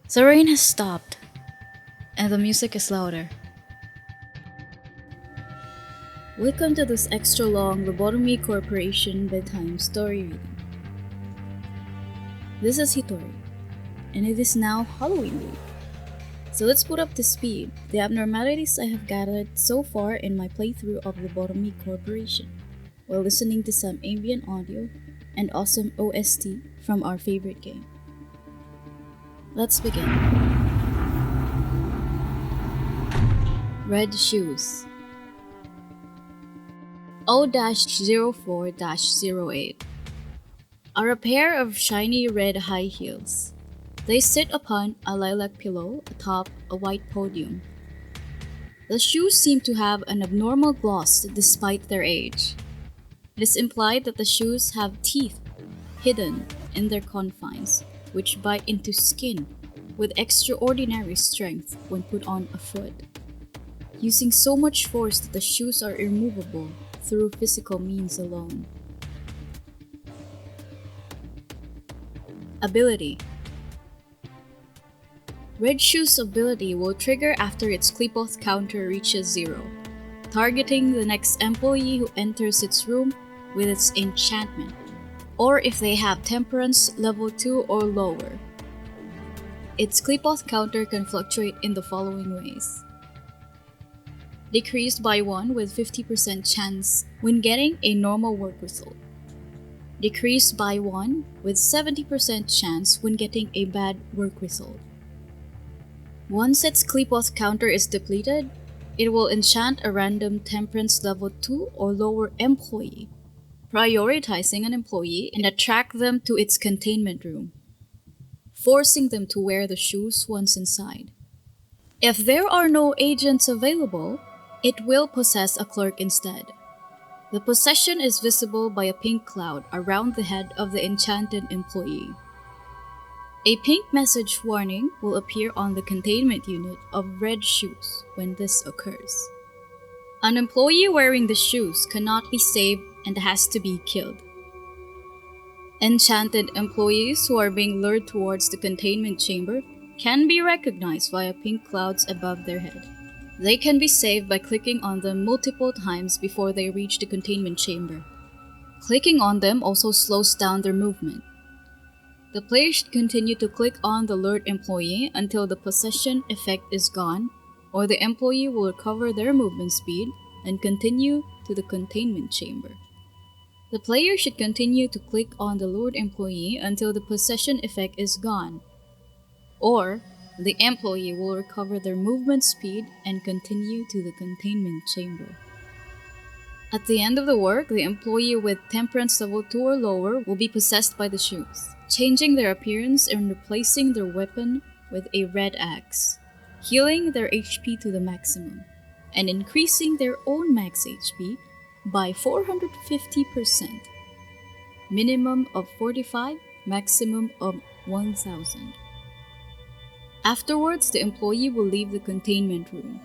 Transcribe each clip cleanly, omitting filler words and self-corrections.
The rain has stopped, and the music is louder. Welcome to this extra long Lobotomy Corporation bedtime story reading. This is Hitori, and it is now Halloween week. So let's put up to speed the abnormalities I have gathered so far in my playthrough of Lobotomy Corporation, while listening to some ambient audio and awesome OST from our favorite game. Let's begin. Red Shoes O-04-08 are a pair of shiny red high heels. They sit upon a lilac pillow atop a white podium. The shoes seem to have an abnormal gloss despite their age. It is implied that the shoes have teeth hidden in their confines, which bite into skin with extraordinary strength when put on a foot, using so much force that the shoes are immovable through physical means alone. Ability: Red Shoe's ability will trigger after its clip-off counter reaches 0, targeting the next employee who enters its room with its enchantment, or if they have Temperance level 2 or lower. Its clip-off counter can fluctuate in the following ways. Decreased by 1 with 50% chance when getting a normal work result. Decreased by 1 with 70% chance when getting a bad work result. Once its clip-off counter is depleted, it will enchant a random Temperance level 2 or lower employee, prioritizing an employee and attract them to its containment room, forcing them to wear the shoes once inside. If there are no agents available, it will possess a clerk instead. The possession is visible by a pink cloud around the head of the enchanted employee. A pink message warning will appear on the containment unit of Red Shoes when this occurs. An employee wearing the shoes cannot be saved and has to be killed. Enchanted employees who are being lured towards the containment chamber can be recognized via pink clouds above their head. They can be saved by clicking on them multiple times before they reach the containment chamber. Clicking on them also slows down their movement. The player should continue to click on the lured employee until the possession effect is gone, or the employee will recover their movement speed and continue to the containment chamber. The player should continue to click on the lured employee until the possession effect is gone, or the employee will recover their movement speed and continue to the containment chamber. At the end of the work, the employee with Temperance level 2 or lower will be possessed by the shoes, changing their appearance and replacing their weapon with a red axe, healing their HP to the maximum, and increasing their own max HP by 450%, minimum of 45, maximum of 1000. Afterwards, the employee will leave the containment room.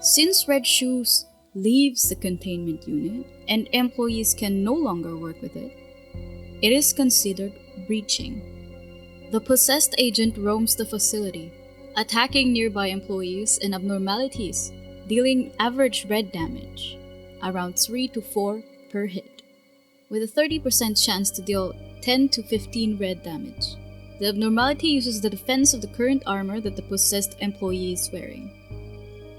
Since Red Shoes leaves the containment unit and employees can no longer work with it, it is considered breaching. The possessed agent roams the facility, attacking nearby employees and abnormalities, dealing average red damage, around 3 to 4 per hit, with a 30% chance to deal 10 to 15 red damage. The abnormality uses the defense of the current armor that the possessed employee is wearing.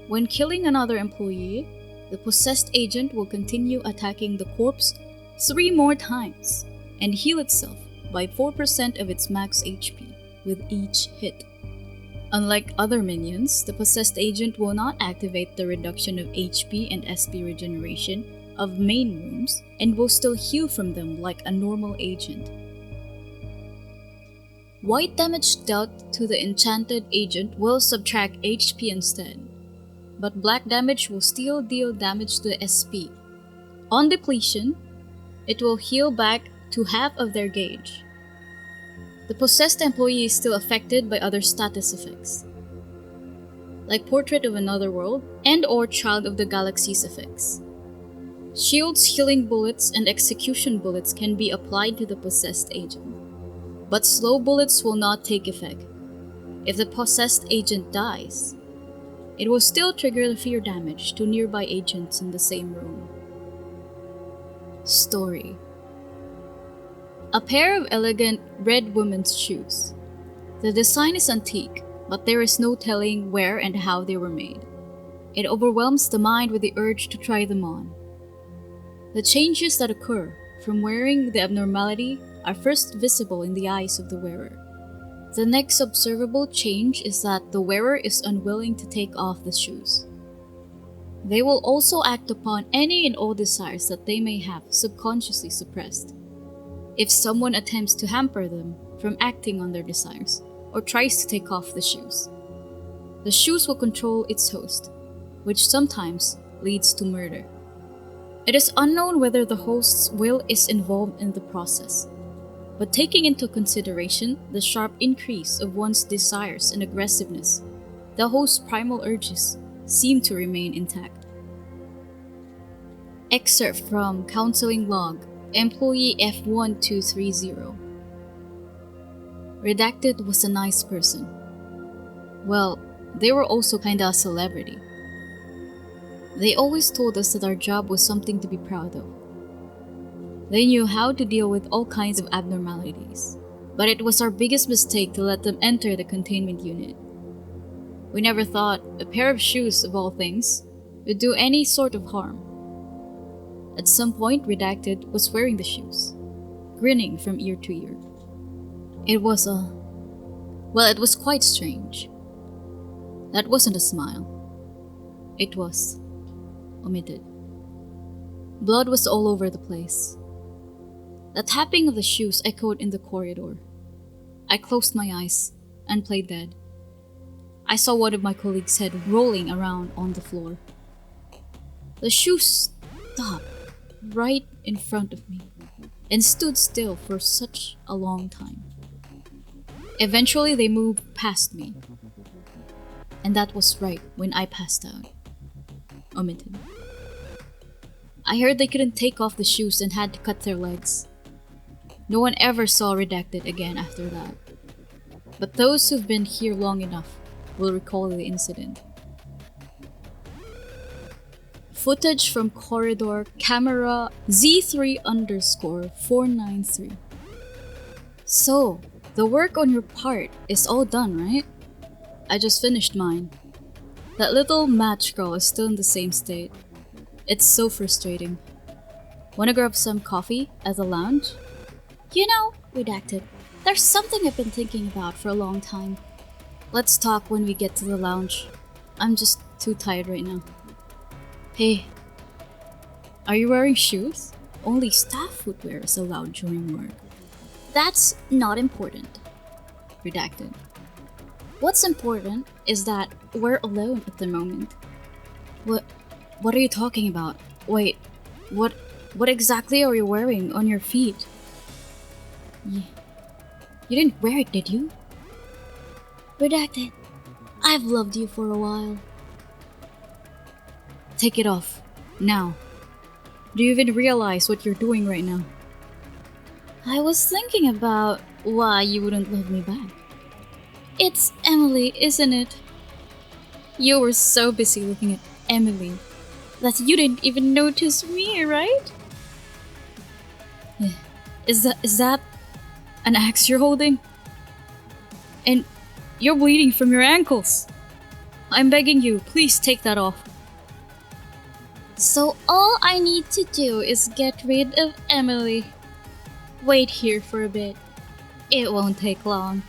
When killing another employee, the possessed agent will continue attacking the corpse 3 more times and heal itself by 4% of its max HP with each hit. Unlike other minions, the possessed agent will not activate the reduction of HP and SP regeneration of main rooms and will still heal from them like a normal agent. White damage dealt to the enchanted agent will subtract HP instead, but black damage will still deal damage to the SP. On depletion, it will heal back to half of their gauge. The possessed employee is still affected by other status effects, like Portrait of Another World and/or Child of the Galaxy's effects. Shields, healing bullets, and execution bullets can be applied to the possessed agent, but slow bullets will not take effect. If the possessed agent dies, it will still trigger the fear damage to nearby agents in the same room. Story: a pair of elegant red women's shoes. The design is antique, but there is no telling where and how they were made. It overwhelms the mind with the urge to try them on. The changes that occur from wearing the abnormality are first visible in the eyes of the wearer. The next observable change is that the wearer is unwilling to take off the shoes. They will also act upon any and all desires that they may have subconsciously suppressed. If someone attempts to hamper them from acting on their desires or tries to take off the shoes will control its host, which sometimes leads to murder. It is unknown whether the host's will is involved in the process, but taking into consideration the sharp increase of one's desires and aggressiveness, the host's primal urges seem to remain intact. Excerpt from Counseling Log, Employee F1230. Redacted was a nice person. Well, they were also kinda a celebrity. They always told us that our job was something to be proud of. They knew how to deal with all kinds of abnormalities, but it was our biggest mistake to let them enter the containment unit. We never thought a pair of shoes, of all things, would do any sort of harm. At some point, Redacted was wearing the shoes, grinning from ear to ear. It was quite strange. That wasn't a smile. It was omitted. Blood was all over the place. The tapping of the shoes echoed in the corridor. I closed my eyes and played dead. I saw one of my colleagues' head rolling around on the floor. The shoes stopped right in front of me and stood still for such a long time. Eventually, they moved past me, and that was right when I passed out. Omitted. I heard they couldn't take off the shoes and had to cut their legs. No one ever saw Redacted again after that. But those who've been here long enough will recall the incident. Footage from corridor camera Z3_493. So, the work on your part is all done, right? I just finished mine. That little match girl is still in the same state. It's so frustrating. Wanna grab some coffee at the lounge? You know, Redacted, there's something I've been thinking about for a long time. Let's talk when we get to the lounge. I'm just too tired right now. Hey, are you wearing shoes? Only staff footwear is allowed during work. That's not important. Redacted. What's important is that we're alone at the moment. What are you talking about? Wait, what exactly are you wearing on your feet? You didn't wear it, did you? Redacted. I've loved you for a while. Take it off. Now. Do you even realize what you're doing right now? I was thinking about why you wouldn't love me back. It's Emily, isn't it? You were so busy looking at Emily that you didn't even notice me, right? Is that an axe you're holding? And you're bleeding from your ankles. I'm begging you, please take that off. So all I need to do is get rid of Emily. Wait here for a bit. It won't take long.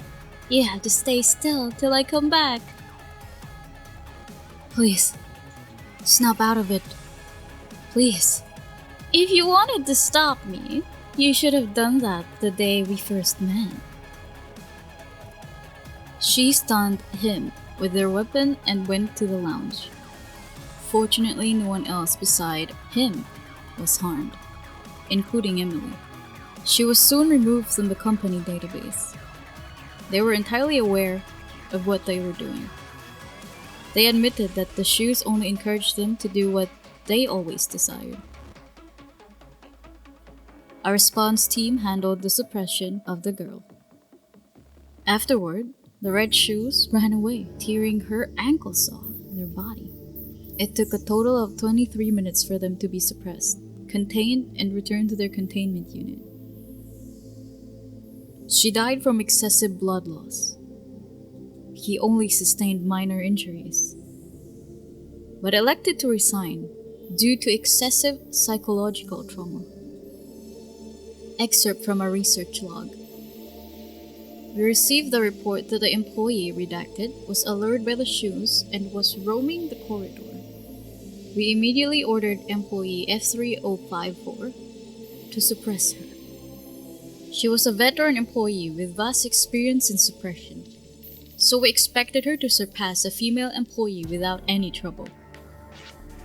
You have to stay still till I come back. Please, snap out of it. Please. If you wanted to stop me, you should have done that the day we first met. She stunned him with their weapon and went to the lounge. Fortunately, no one else beside him was harmed, including Emily. She was soon removed from the company database. They were entirely aware of what they were doing. They admitted that the shoes only encouraged them to do what they always desired. Our response team handled the suppression of the girl. Afterward, The red shoes ran away, tearing her ankles off their body. It took a total of 23 minutes for them to be suppressed, contained, and returned to their containment unit. She died from excessive blood loss. He only sustained minor injuries, but elected to resign due to excessive psychological trauma. Excerpt from a research log. We received the report that the employee redacted was allured by the shoes and was roaming the corridor. We immediately ordered employee F3054 to suppress her. She was a veteran employee with vast experience in suppression, so we expected her to surpass a female employee without any trouble.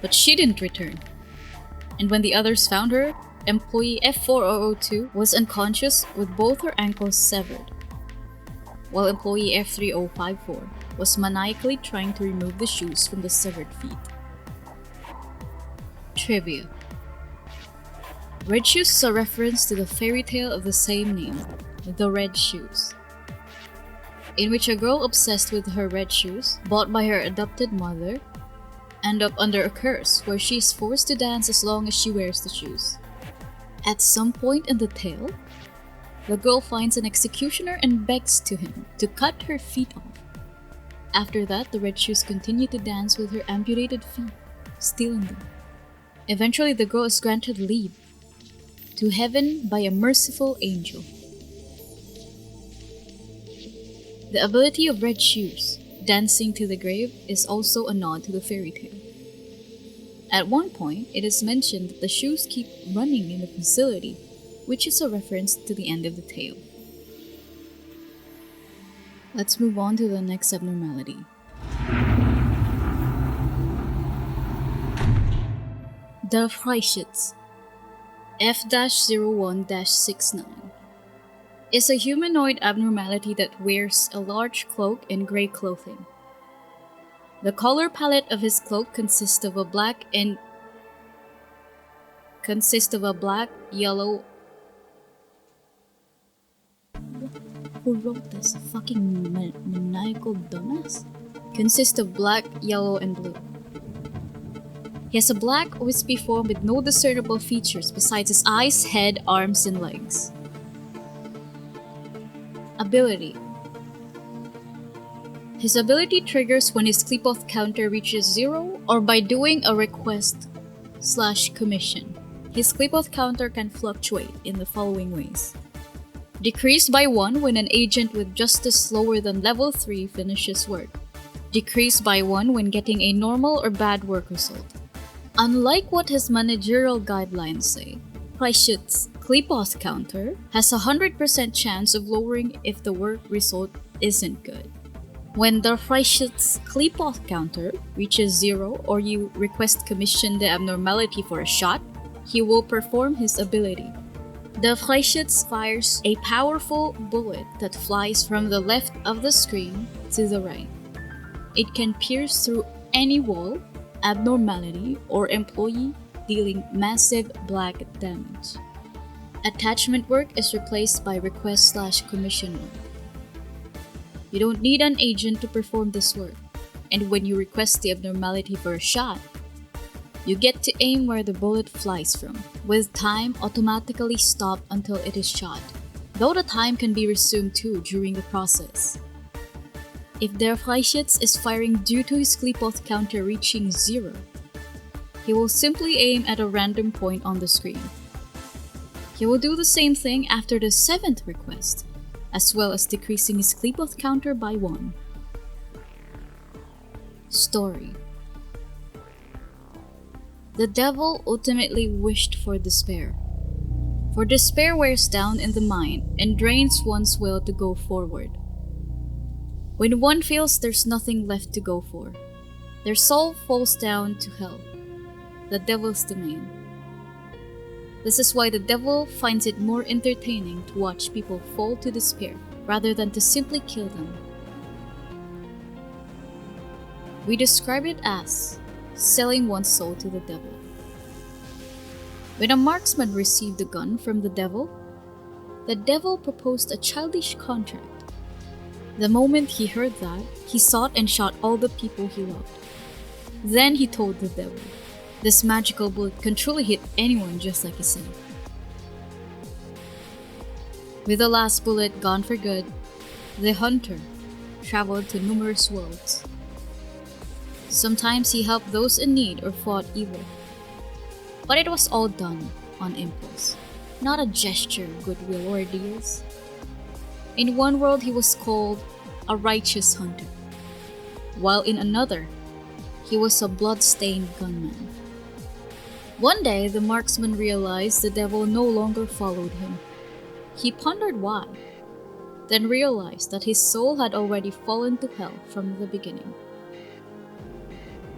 But she didn't return, and when the others found her, employee F4002 was unconscious with both her ankles severed, while employee F3054 was maniacally trying to remove the shoes from the severed feet. Trivia. Red Shoes is a reference to the fairy tale of the same name, The Red Shoes, in which a girl obsessed with her red shoes, bought by her adopted mother, ends up under a curse where she is forced to dance as long as she wears the shoes. At some point in the tale, the girl finds an executioner and begs to him to cut her feet off. After that, the red shoes continue to dance with her amputated feet, stealing them. Eventually, the girl is granted leave to heaven by a merciful angel. The ability of red shoes, dancing to the grave, is also a nod to the fairy tale. At one point, it is mentioned that the shoes keep running in the facility, which is a reference to the end of the tale. Let's move on to the next abnormality. The Freischütz, F-01-69, is a humanoid abnormality that wears a large cloak and gray clothing. The color palette of his cloak consists of a black, yellow. Who wrote this? Fucking maniacal dumbass? Consists of black, yellow, and blue. He has a black, wispy form with no discernible features besides his eyes, head, arms, and legs. Ability. His ability triggers when his clip-off counter reaches 0 or by doing a request/commission. His clip-off counter can fluctuate in the following ways. Decrease by 1 when an agent with justice lower than level 3 finishes work. Decrease by 1 when getting a normal or bad work result. Unlike what his managerial guidelines say, Freischütz's clip-off counter has a 100% chance of lowering if the work result isn't good. When the Freischütz's clip-off counter reaches 0 or you request commission the abnormality for a shot, he will perform his ability. The Freischütz fires a powerful bullet that flies from the left of the screen to the right. It can pierce through any wall, abnormality, or employee, dealing massive black damage. Attachment work is replaced by request/commission work. You don't need an agent to perform this work, and when you request the abnormality for a shot, you get to aim where the bullet flies from, with time automatically stopped until it is shot, though the time can be resumed too during the process. If der Freischütz is firing due to his clip-off counter reaching 0, he will simply aim at a random point on the screen. He will do the same thing after the 7th request, as well as decreasing his clip-off counter by 1. Story. The devil ultimately wished for despair. For despair wears down in the mind and drains one's will to go forward. When one feels there's nothing left to go for, their soul falls down to hell, the devil's domain. This is why the devil finds it more entertaining to watch people fall to despair rather than to simply kill them. We describe it as selling one's soul to the devil. When a marksman received a gun from the devil proposed a childish contract. The moment he heard that, he sought and shot all the people he loved. Then he told the devil, this magical bullet can truly hit anyone just like he said. With the last bullet gone for good, the hunter traveled to numerous worlds. Sometimes he helped those in need or fought evil. But it was all done on impulse, not a gesture of goodwill or ideals. In one world he was called a righteous hunter, while in another he was a blood-stained gunman. One day the marksman realized the devil no longer followed him. He pondered why, then realized that his soul had already fallen to hell from the beginning.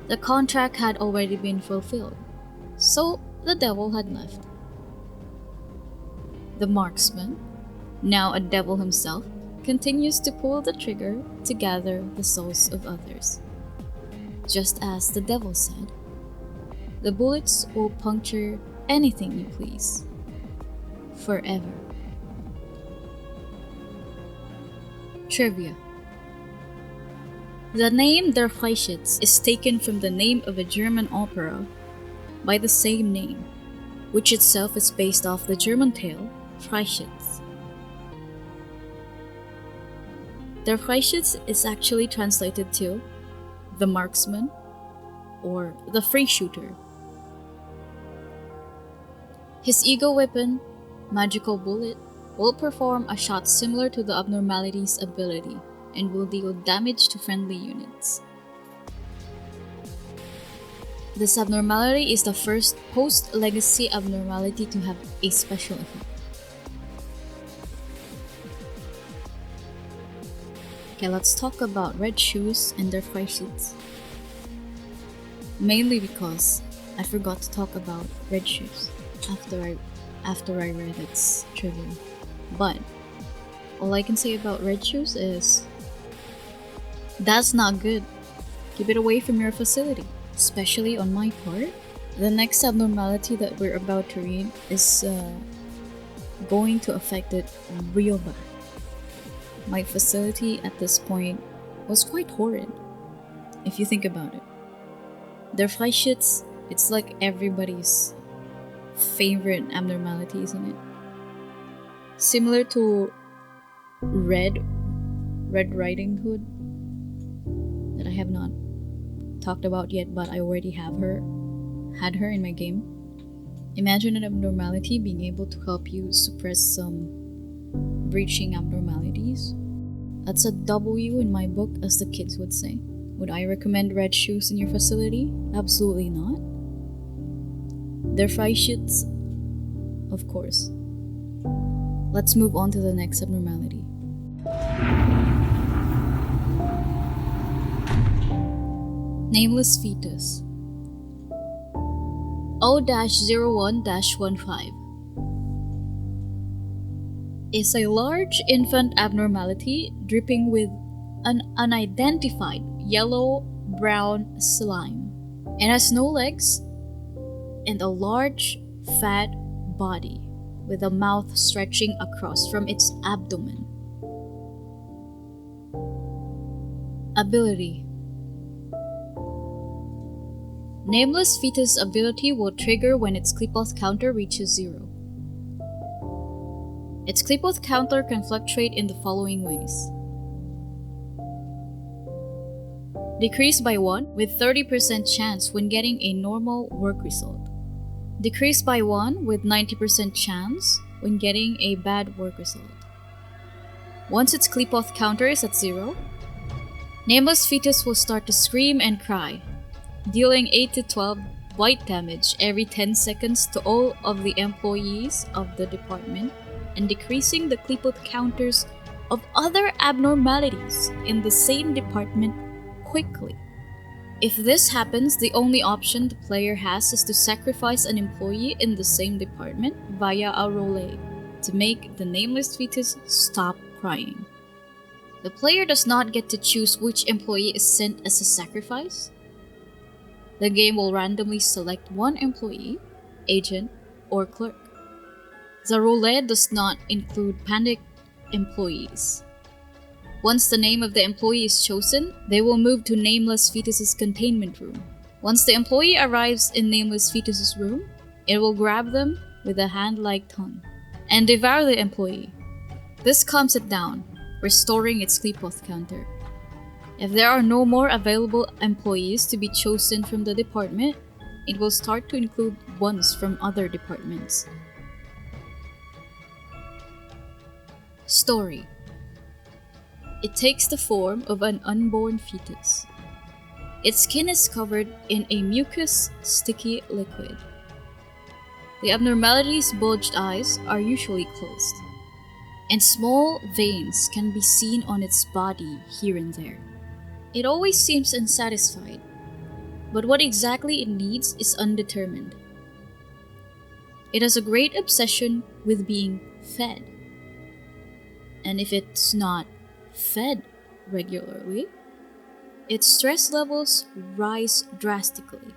The contract had already been fulfilled, so the devil had left. The marksman, now a devil himself, continues to pull the trigger to gather the souls of others. Just as the devil said, the bullets will puncture anything you please, forever. Trivia. The name Der Freischütz is taken from the name of a German opera by the same name, which itself is based off the German tale Freischütz. Der Freischütz is actually translated to the marksman or the free shooter. His ego weapon, magical bullet, will perform a shot similar to the Abnormality's ability and will deal damage to friendly units. This abnormality is the first post-legacy abnormality to have a special effect. Okay, let's talk about Red Shoes and their Freischütz. Mainly because I forgot to talk about Red Shoes after I read its trivia. But all I can say about Red Shoes is that's not good. Keep it away from your facility, especially on my part. The next abnormality that we're about to read is going to affect it real bad. My facility at this point was quite horrid, if you think about it. Their Freischütz, it's like everybody's favorite abnormality, isn't it? Similar to Red Riding Hood, that I have not talked about yet, but I already had her in my game. Imagine an abnormality being able to help you suppress some breaching abnormalities. That's a W in my book, as the kids would say. Would I recommend Red Shoes in your facility? Absolutely not. Their Freischütz, of course. Let's move on to the next abnormality. Nameless Fetus. O-01-15 is a large infant abnormality dripping with an unidentified yellow-brown slime. It has no legs and a large, fat body with a mouth stretching across from its abdomen. Ability. Nameless Fetus ability will trigger when its Kleepoth counter reaches 0. Its Kleepoth counter can fluctuate in the following ways. Decrease by 1 with 30% chance when getting a normal work result. Decrease by 1 with 90% chance when getting a bad work result. Once its Kleepoth counter is at 0, Nameless Fetus will start to scream and cry, dealing 8 to 12 bite damage every 10 seconds to all of the employees of the department and decreasing the Kleepoth counters of other abnormalities in the same department quickly. If this happens, the only option the player has is to sacrifice an employee in the same department via a roulette to make the Nameless Fetus stop crying. The player does not get to choose which employee is sent as a sacrifice. The game will randomly select one employee, agent, or clerk. The roulette does not include panicked employees. Once the name of the employee is chosen, they will move to Nameless Fetus's containment room. Once the employee arrives in Nameless Fetus's room, it will grab them with a hand-like tongue and devour the employee. This calms it down, restoring its sleep oath counter. If there are no more available employees to be chosen from the department, it will start to include ones from other departments. Story. It takes the form of an unborn fetus. Its skin is covered in a mucus, sticky liquid. The abnormality's bulged eyes are usually closed, and small veins can be seen on its body here and there. It always seems unsatisfied, but what exactly it needs is undetermined. It has a great obsession with being fed. And if it's not fed regularly, its stress levels rise drastically.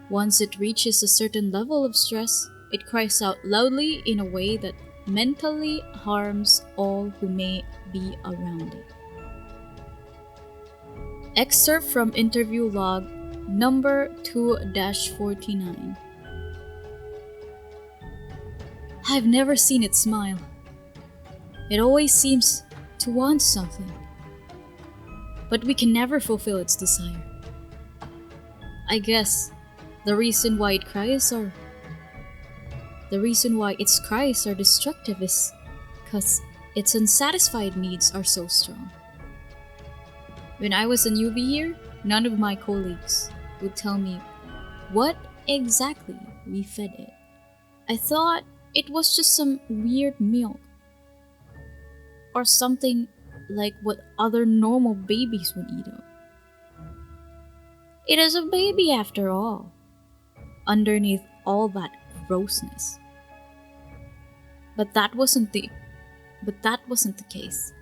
Once it reaches a certain level of stress, it cries out loudly in a way that mentally harms all who may be around it. Excerpt from interview log number 2-49. I've never seen it smile. It always seems to want something, but we can never fulfill its desire. I guess the reason why its cries are destructive is because its unsatisfied needs are so strong. When I was a newbie here, none of my colleagues would tell me what exactly we fed it. I thought it was just some weird milk, or something like what other normal babies would eat up. It is a baby after all, underneath all that grossness. But that wasn't the case.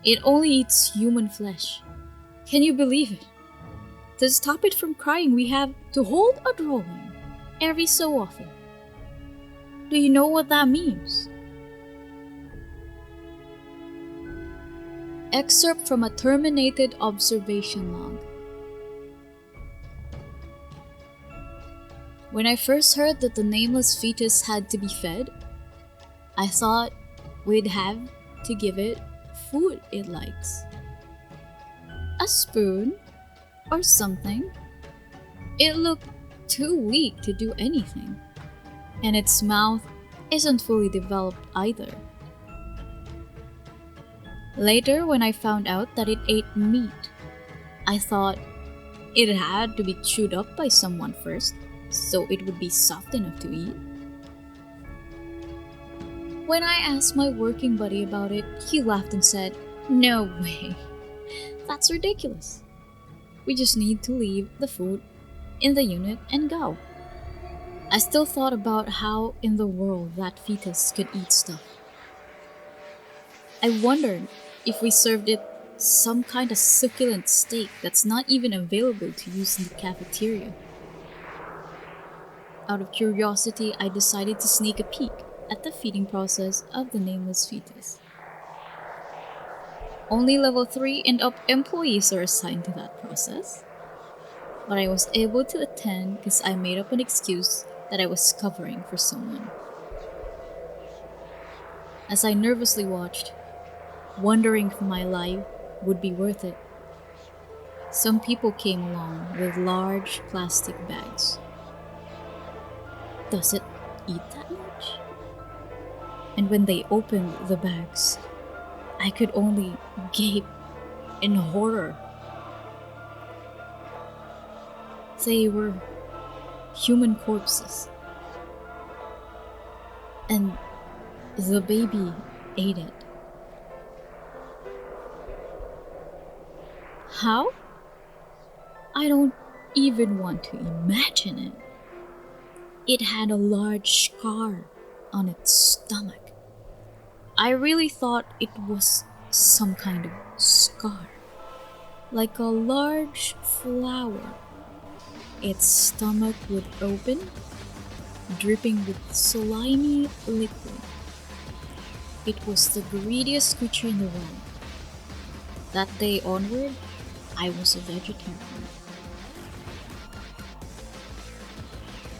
It only eats human flesh. Can you believe it? To stop it from crying, we have to hold a drawing every so often. Do you know what that means? Excerpt from a terminated observation log. When I first heard that the nameless fetus had to be fed, I thought we'd have to give it food it likes. A spoon or something. It looked too weak to do anything, and its mouth isn't fully developed either. Later, when I found out that it ate meat, I thought it had to be chewed up by someone first, so it would be soft enough to eat. When I asked my working buddy about it, he laughed and said, "No way, that's ridiculous. We just need to leave the food in the unit and go." I still thought about how in the world that fetus could eat stuff. I wondered if we served it some kind of succulent steak that's not even available to use in the cafeteria. Out of curiosity, I decided to sneak a peek at the feeding process of the nameless fetus. Only level 3 and up employees are assigned to that process, but I was able to attend because I made up an excuse that I was covering for someone. As I nervously watched, wondering if my life would be worth it, some people came along with large plastic bags. Does it eat that much? And when they opened the bags, I could only gape in horror. They were human corpses, and the baby ate it. How? I don't even want to imagine it. It had a large scar on its stomach. I really thought it was some kind of scar, like a large flower. Its stomach would open, dripping with slimy liquid. It was the greediest creature in the world. That day onward, I was a vegetarian.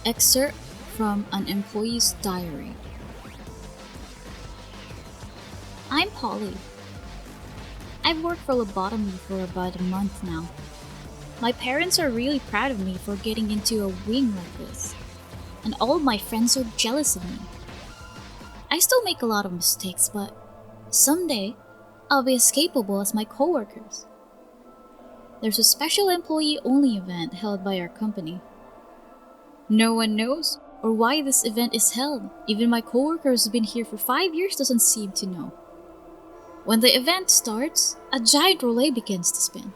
Excerpt from an employee's diary. I'm Polly. I've worked for Lobotomy for about a month now. My parents are really proud of me for getting into a wing like this, and all of my friends are jealous of me. I still make a lot of mistakes, but someday I'll be as capable as my coworkers. There's a special employee-only event held by our company. No one knows or why this event is held. Even my coworkers who've been here for 5 years doesn't seem to know. When the event starts, a giant relay begins to spin.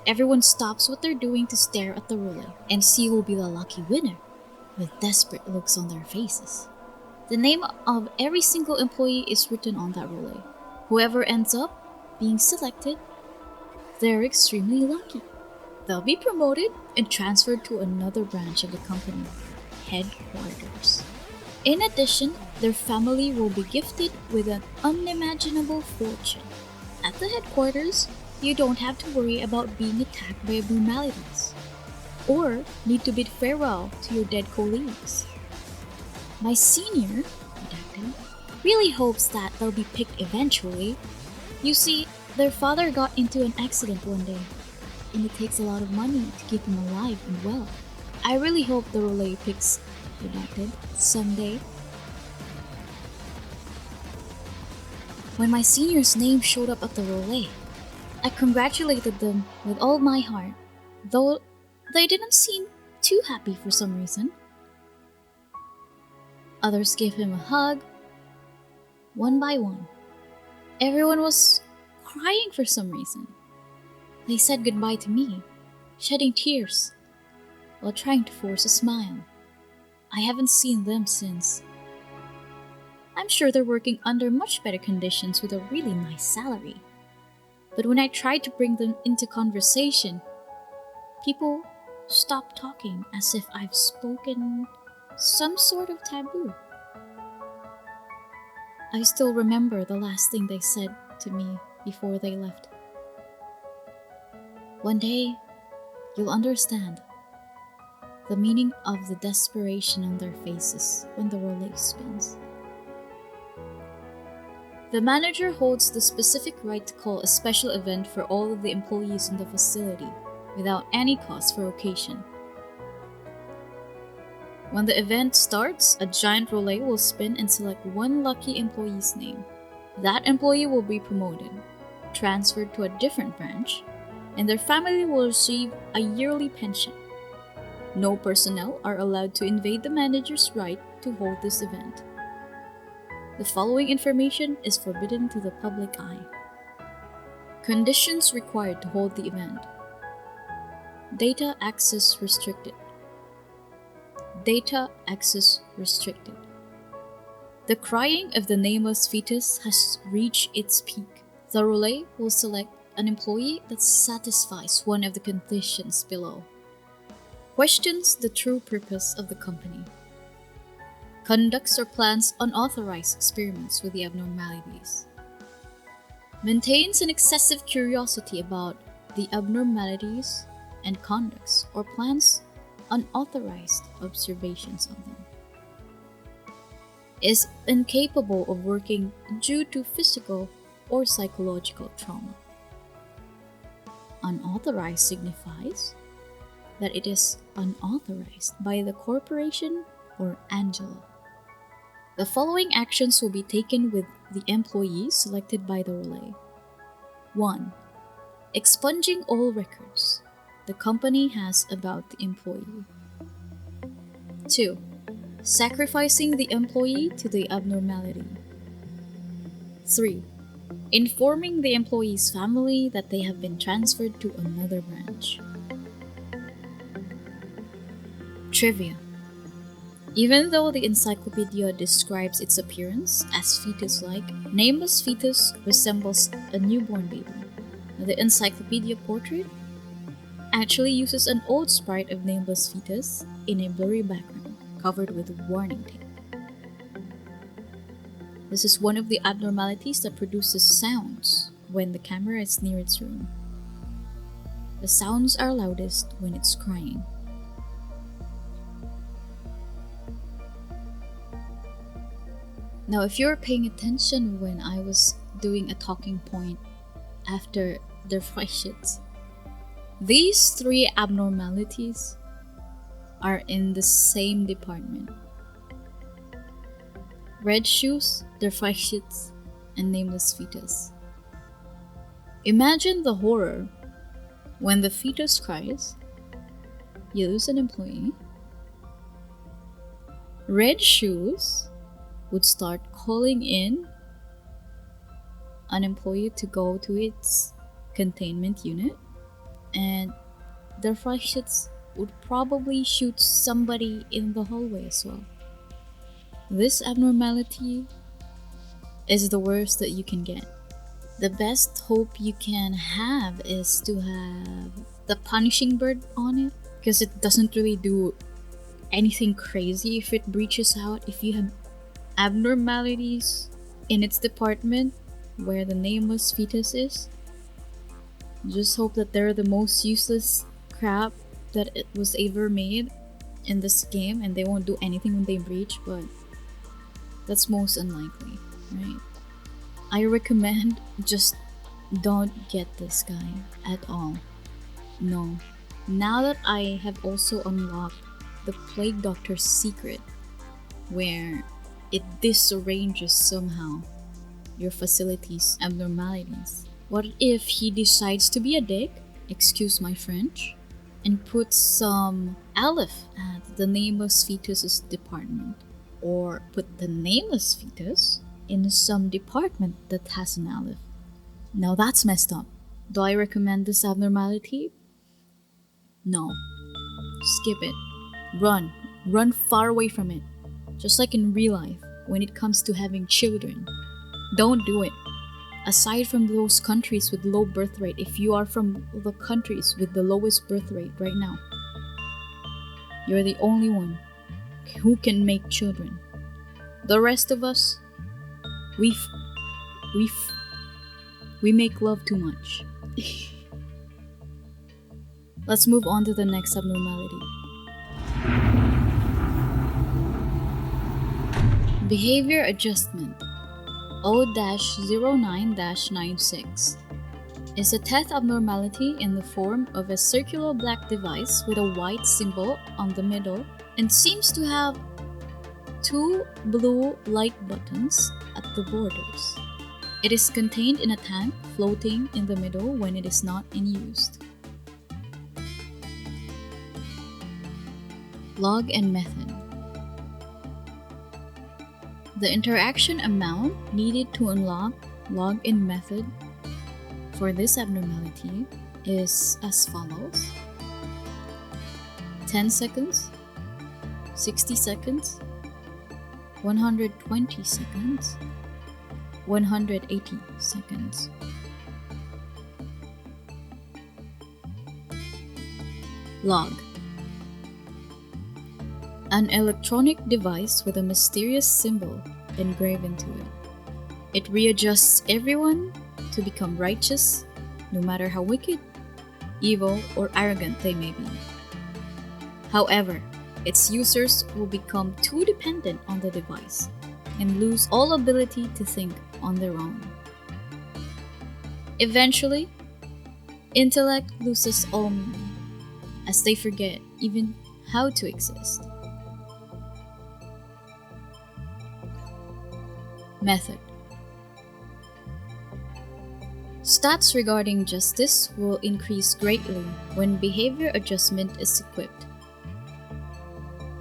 Everyone stops what they're doing to stare at the relay and see who will be the lucky winner, with desperate looks on their faces. The name of every single employee is written on that relay. Whoever ends up being selected, they're extremely lucky. They'll be promoted and transferred to another branch of the company, headquarters. In addition, their family will be gifted with an unimaginable fortune. At the headquarters, you don't have to worry about being attacked by abnormalities, or need to bid farewell to your dead colleagues. My senior, redacted, really hopes that they'll be picked eventually. You see, their father got into an accident one day, and it takes a lot of money to keep him alive and well. I really hope the relay picks, redacted, someday. When my senior's name showed up at the relay, I congratulated them with all my heart, though they didn't seem too happy for some reason. Others gave him a hug, one by one. Everyone was crying for some reason. They said goodbye to me, shedding tears, while trying to force a smile. I haven't seen them since. I'm sure they're working under much better conditions with a really nice salary. But when I tried to bring them into conversation, people stopped talking as if I've spoken some sort of taboo. I still remember the last thing they said to me before they left. One day, you'll understand the meaning of the desperation on their faces when the relay spins. The manager holds the specific right to call a special event for all of the employees in the facility without any cost for occasion. When the event starts, a giant relay will spin and select one lucky employee's name. That employee will be promoted, transferred to a different branch, and their family will receive a yearly pension. No personnel are allowed to invade the manager's right to hold this event. The following information is forbidden to the public eye. Conditions required to hold the event. Data access restricted. Data access restricted. The crying of the nameless fetus has reached its peak. The relay will select an employee that satisfies one of the conditions below. Questions the true purpose of the company. Conducts or plans unauthorized experiments with the abnormalities. Maintains an excessive curiosity about the abnormalities and conducts or plans unauthorized observations of them. Is incapable of working due to physical or psychological trauma. Unauthorized signifies that it is unauthorized by the corporation or Angela. The following actions will be taken with the employee selected by the relay. 1. Expunging all records the company has about the employee. 2. Sacrificing the employee to the abnormality. 3. Informing the employee's family that they have been transferred to another branch. Trivia. Even though the encyclopedia describes its appearance as fetus-like, Nameless Fetus resembles a newborn baby. The encyclopedia portrait actually uses an old sprite of Nameless Fetus in a blurry background, covered with warning tape. This is one of the abnormalities that produces sounds when the camera is near its room. The sounds are loudest when it's crying. Now, if you're paying attention when I was doing a talking point after the Freischütz, these three abnormalities are in the same department. Red shoes, der Freischütz, and Nameless Fetus. Imagine the horror when the fetus cries, you lose an employee. Red shoes would start calling in an employee to go to its containment unit, and the Freischütz would probably shoot somebody in the hallway as well. This abnormality is the worst that you can get. The best hope you can have is to have the punishing bird on it, because it doesn't really do anything crazy if it breaches out. If you have abnormalities in its department where the Nameless Fetus is, just hope that they're the most useless crap that it was ever made in this game and they won't do anything when they breach, but that's most unlikely, right? I recommend just don't get this guy at all. No. Now that I have also unlocked the Plague Doctor's secret, where it disarranges somehow your facility's abnormalities, what if he decides to be a dick, excuse my French, and put some aleph at the Nameless Fetus's department? Or put the Nameless Fetus in some department that has an aleph. Now that's messed up. Do I recommend this abnormality? No. Skip it. Run. Run far away from it. Just like in real life, when it comes to having children. Don't do it. Aside from those countries with low birth rate, if you are from the countries with the lowest birth rate right now, you're the only one who can make children. The rest of us, we make love too much. Let's move on to the next abnormality. Behaviour Adjustment O-09-96 is a teeth abnormality in the form of a circular black device with a white symbol on the middle and seems to have two blue light buttons at the borders. It is contained in a tank floating in the middle when it is not in use. Log and method. The interaction amount needed to unlock log and method for this abnormality is as follows: 10 seconds, 60 seconds, 120 seconds, 180 seconds. Log. An electronic device with a mysterious symbol engraved into it. It readjusts everyone to become righteous, no matter how wicked, evil, or arrogant they may be. However, its users will become too dependent on the device and lose all ability to think on their own. Eventually, intellect loses all meaning, as they forget even how to exist. Method. Stats regarding justice will increase greatly when behavior adjustment is equipped.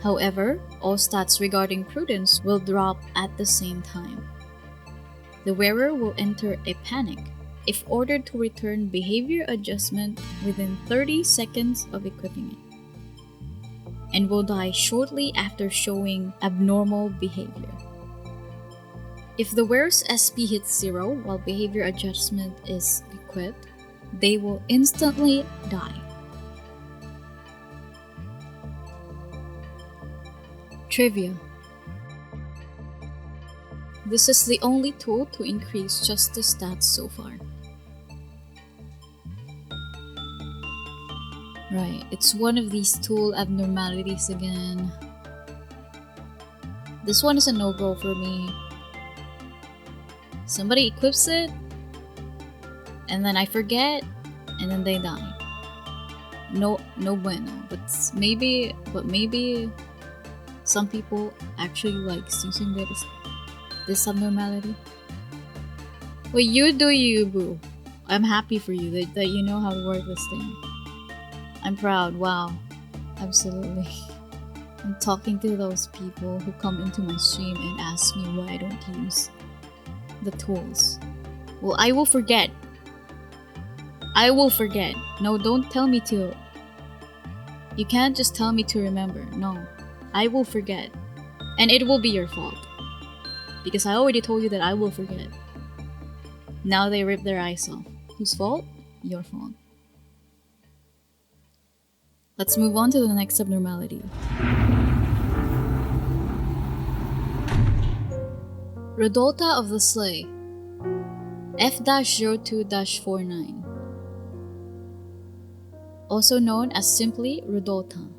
However, all stats regarding prudence will drop at the same time. The wearer will enter a panic if ordered to return behavior adjustment within 30 seconds of equipping it, and will die shortly after showing abnormal behavior. If the wearer's SP hits 0 while behavior adjustment is equipped, they will instantly die. Trivia. This is the only tool to increase justice stats so far. Right, it's one of these tool abnormalities again. This one is a no-go for me. Somebody equips it, and then I forget, and then they die. No bueno. But maybe some people actually likes using this abnormality. Well, you do you, boo. I'm happy for you that you know how to work this thing. I'm proud. Wow, absolutely. I'm talking to those people who come into my stream and ask me why I don't use the tools. Well, I will forget. No, don't tell me to. You can't just tell me to remember. No, I will forget. And it will be your fault. Because I already told you that I will forget. Now they rip their eyes off. Whose fault? Your fault. Let's move on to the next abnormality. Rudolta of the Sleigh, F-02-49, also known as simply Rudolta,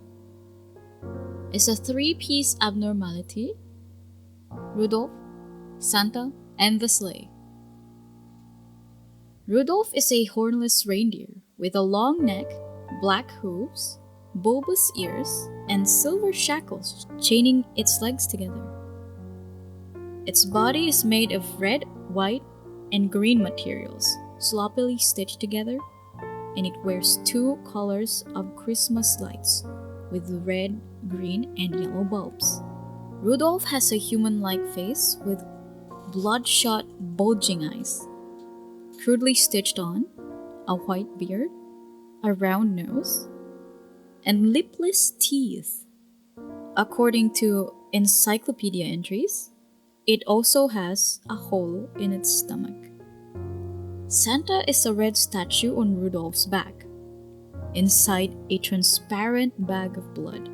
is a three-piece abnormality: Rudolph, Santa, and the sleigh. Rudolph is a hornless reindeer with a long neck, black hooves, bulbous ears, and silver shackles chaining its legs together. Its body is made of red, white, and green materials, sloppily stitched together, and it wears two colors of Christmas lights with red, green, and yellow bulbs. Rudolph has a human-like face with bloodshot, bulging eyes, crudely stitched on, a white beard, a round nose, and lipless teeth. According to encyclopedia entries, it also has a hole in its stomach. Santa is a red statue on Rudolph's back, inside a transparent bag of blood,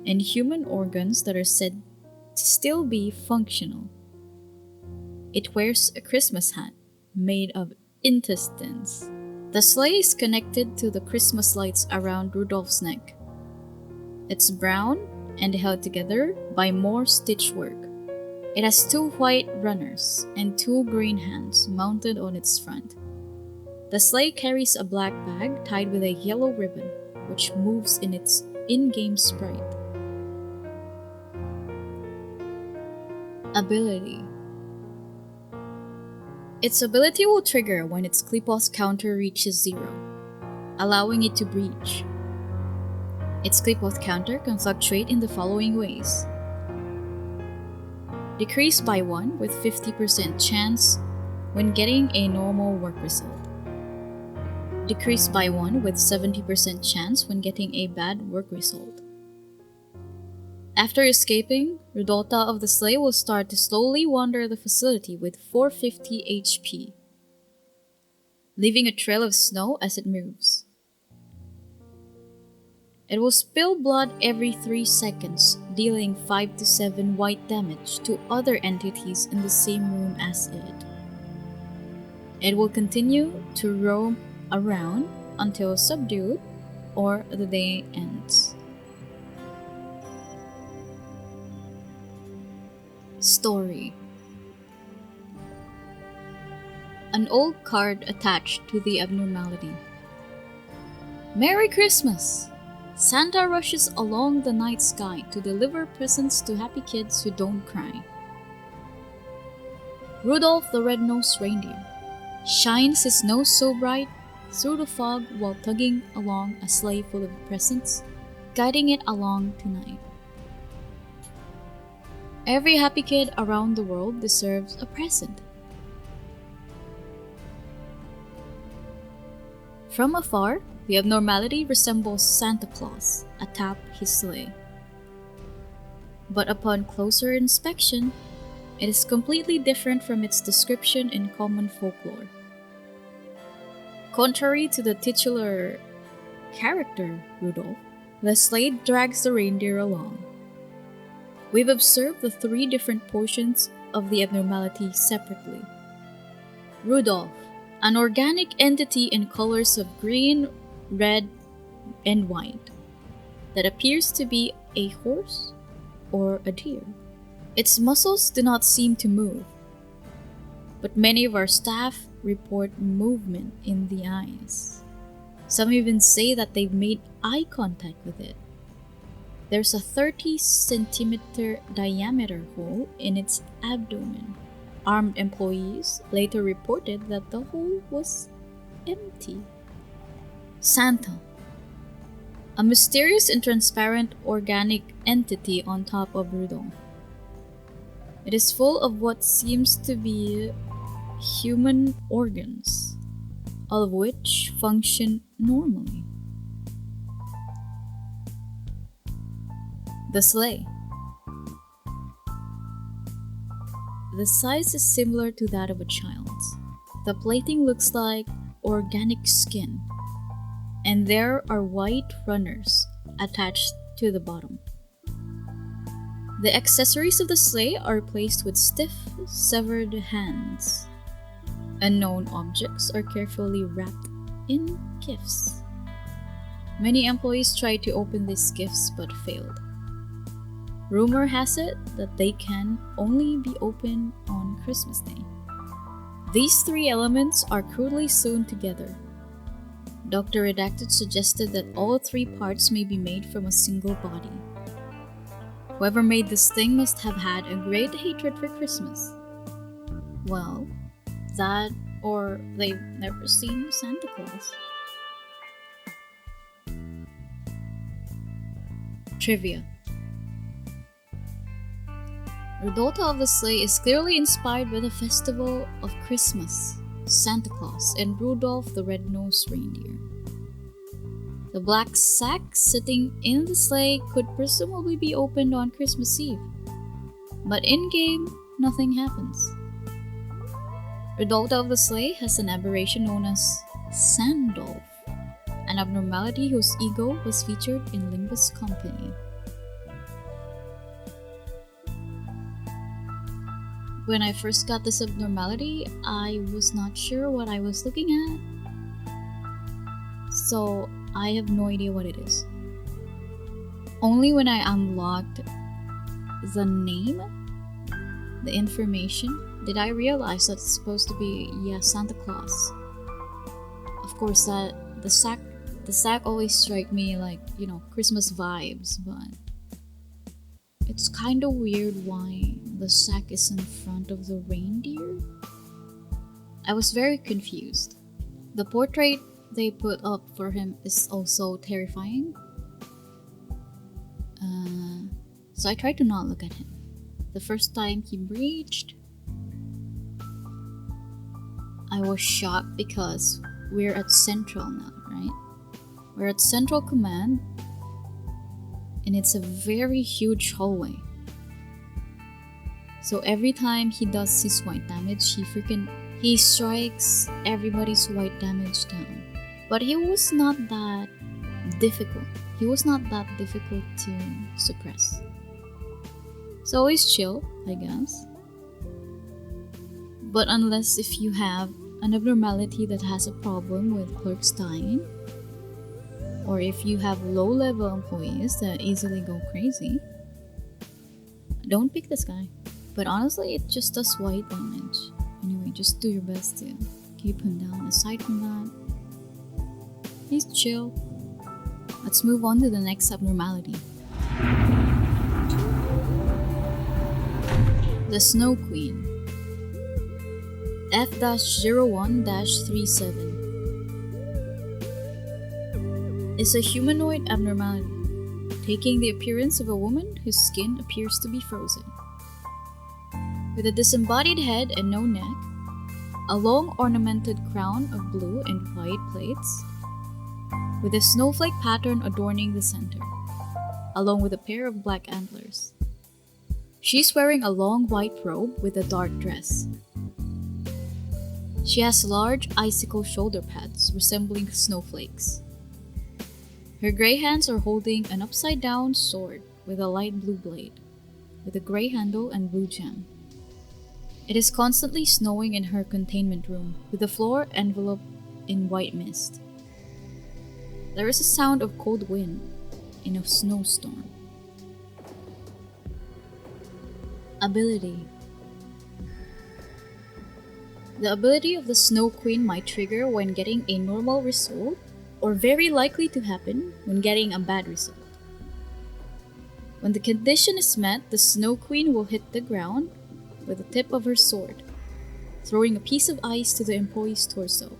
and human organs that are said to still be functional. It wears a Christmas hat made of intestines. The sleigh is connected to the Christmas lights around Rudolph's neck. It's brown and held together by more stitchwork. It has two white runners and two green hands mounted on its front. The sleigh carries a black bag tied with a yellow ribbon, which moves in its in-game sprite. Ability. Its ability will trigger when its Qliphoth counter reaches 0, allowing it to breach. Its Qliphoth counter can fluctuate in the following ways: decrease by 1 with 50% chance when getting a normal work result. Decrease by 1 with 70% chance when getting a bad work result. After escaping, Rudolta of the Sleigh will start to slowly wander the facility with 450 HP, leaving a trail of snow as it moves. It will spill blood every 3 seconds, dealing 5 to 7 white damage to other entities in the same room as it. It will continue to roam around until subdued or the day ends. Story. An old card attached to the abnormality. Merry Christmas! Santa rushes along the night sky to deliver presents to happy kids who don't cry. Rudolph the Red-Nosed Reindeer shines his nose so bright through the fog while tugging along a sleigh full of presents, guiding it along tonight. Every happy kid around the world deserves a present. From afar, the abnormality resembles Santa Claus atop his sleigh. But upon closer inspection, it is completely different from its description in common folklore. Contrary to the titular character, Rudolph, the sleigh drags the reindeer along. We've observed the 3 different portions of the abnormality separately. Rudolph, an organic entity in colors of green, red, and white that appears to be a horse or a deer. Its muscles do not seem to move, but many of our staff report movement in the eyes. Some even say that they've made eye contact with it. There's a 30-centimeter diameter hole in its abdomen. Armed employees later reported that the hole was empty. Santa, a mysterious and transparent organic entity on top of Rudolph. It is full of what seems to be human organs, all of which function normally. The sleigh. The size is similar to that of a child's. The plating looks like organic skin, and there are white runners attached to the bottom. The accessories of the sleigh are placed with stiff, severed hands. Unknown objects are carefully wrapped in gifts. Many employees tried to open these gifts but failed. Rumor has it that they can only be opened on Christmas Day. These three elements are crudely sewn together. Dr. Redacted suggested that all three parts may be made from a single body. Whoever made this thing must have had a great hatred for Christmas. Well, that or they've never seen Santa Claus. Trivia. Rudolph of the Sleigh is clearly inspired by the festival of Christmas, Santa Claus, and Rudolph the Red-Nosed Reindeer. The black sack sitting in the sleigh could presumably be opened on Christmas Eve, but in-game, nothing happens. Rudolph of the Sleigh has an aberration known as Sandolph, an abnormality whose ego was featured in Limbus Company. When I first got this abnormality, I was not sure what I was looking at, so I have no idea what it is. Only when I unlocked the name, the information, did I realize that it's supposed to be, Santa Claus. Of course, that the sack always strike me like, Christmas vibes, but it's kind of weird why the sack is in front of the reindeer. I was very confused. The portrait they put up for him is also terrifying. So I tried to not look at him. The first time he breached, I was shocked because we're at Central now, right? We're at Central Command, and it's a very huge hallway. So every time he does his white damage, he strikes everybody's white damage down. But he was not that difficult. He was not that difficult to suppress. So always chill, I guess. But unless if you have an abnormality that has a problem with clerks dying, or if you have low-level employees that easily go crazy, don't pick this guy. But honestly, it just does white damage. Anyway, just do your best to keep him down. Aside from that, he's chill. Let's move on to the next abnormality. The Snow Queen. F-01-37 is a humanoid abnormality, taking the appearance of a woman whose skin appears to be frozen. With a disembodied head and no neck, a long ornamented crown of blue and white plates, with a snowflake pattern adorning the center, along with a pair of black antlers. She's wearing a long white robe with a dark dress. She has large icicle shoulder pads resembling snowflakes. Her gray hands are holding an upside-down sword with a light blue blade, with a gray handle and blue gem. It is constantly snowing in her containment room, with the floor enveloped in white mist. There is a sound of cold wind in a snowstorm. Ability. The ability of the Snow Queen might trigger when getting a normal result, or very likely to happen when getting a bad result. When the condition is met, the Snow Queen will hit the ground with the tip of her sword, throwing a piece of ice to the employee's torso.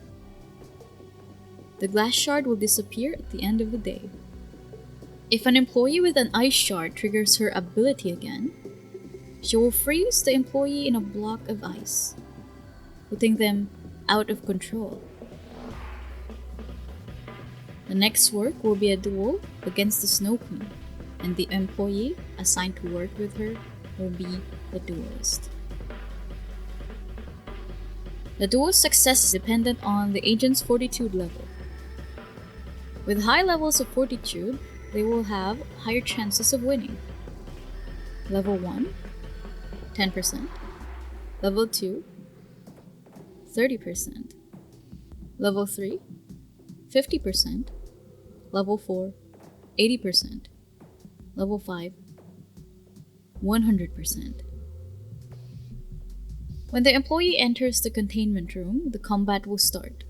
The glass shard will disappear at the end of the day. If an employee with an ice shard triggers her ability again, she will freeze the employee in a block of ice, putting them out of control. The next work will be a duel against the Snow Queen, and the employee assigned to work with her will be the duelist. The duel's success is dependent on the agent's fortitude level. With high levels of fortitude, they will have higher chances of winning. Level 1, 10%. Level 2, 30%. Level 3, 50%. Level 4, 80%. Level 5, 100%. When the employee enters the containment room, the combat will start.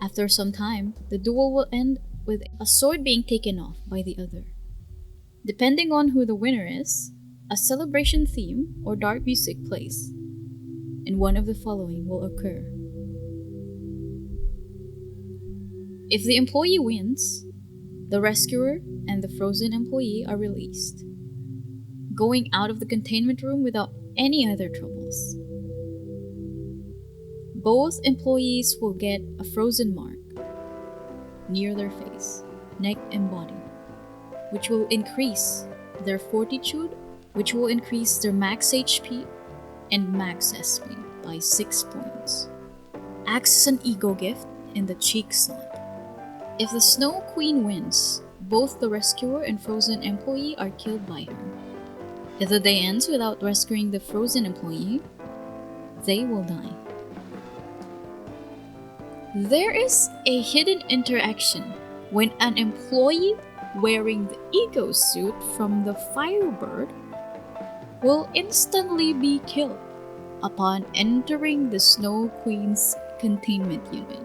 After some time, the duel will end with a sword being taken off by the other. Depending on who the winner is, a celebration theme or dark music plays, and one of the following will occur. If the employee wins, the rescuer and the frozen employee are released, going out of the containment room without any other troubles. Both employees will get a frozen mark near their face, neck, and body, which will increase their fortitude, which will increase their max HP and max SP by 6 points. Acts as an ego gift in the cheek slot. If the Snow Queen wins, both the rescuer and frozen employee are killed by her. If the day ends without rescuing the frozen employee, they will die. There is a hidden interaction when an employee wearing the ego suit from the Firebird will instantly be killed upon entering the Snow Queen's containment unit.